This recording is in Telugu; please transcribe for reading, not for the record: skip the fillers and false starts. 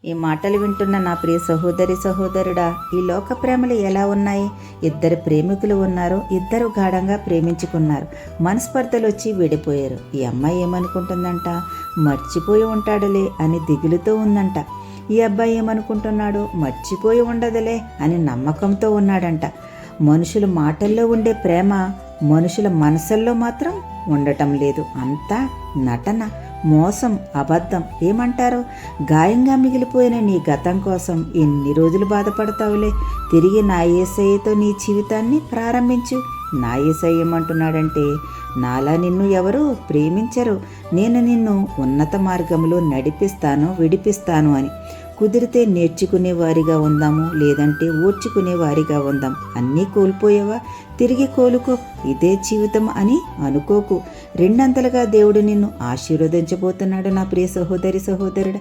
ఈ మాటలు వింటున్న నా ప్రియ సహోదరి సహోదరుడా, ఈ లోక ప్రేమలు ఎలా ఉన్నాయి? ఇద్దరు ప్రేమికులు ఉన్నారు, ఇద్దరు గాఢంగా ప్రేమించుకున్నారు. మనస్పర్ధలు వచ్చి విడిపోయారు. ఈ అమ్మాయి ఏమనుకుంటుందంట, మర్చిపోయి ఉంటాడులే అని దిగులుతో ఉందంట. ఈ అబ్బాయి ఏమనుకుంటున్నాడు, మర్చిపోయి ఉండదులే అని నమ్మకంతో ఉన్నాడంట. మనుషుల మాటల్లో ఉండే ప్రేమ మనుషుల మనసుల్లో మాత్రం ఉండటం లేదు. అంతా నటన, మోసం, అబద్ధం. ఏమంటారు? గాయంగా మిగిలిపోయిన నీ గతం కోసం ఎన్ని రోజులు బాధపడతావులే. తిరిగి నా యేసయ్యతో నీ జీవితాన్ని ప్రారంభించు. నా యేసయ్య ఏమంటున్నాడంటే, నాలా నిన్ను ఎవరు ప్రేమించరు, నేను నిన్ను ఉన్నత మార్గంలో నడిపిస్తాను, విడిపిస్తాను అని. కుదిరితే నేర్చుకునే వారిగా ఉందాము, లేదంటే ఓర్చుకునే వారిగా ఉందాం. అన్నీ కోల్పోయావా? తిరిగి కోలుకో. ఇదే జీవితం అని అనుకోకు. రెండంతలుగా దేవుడు నిన్ను ఆశీర్వదించబోతున్నాడు నా ప్రియ సహోదరి సహోదరుడా.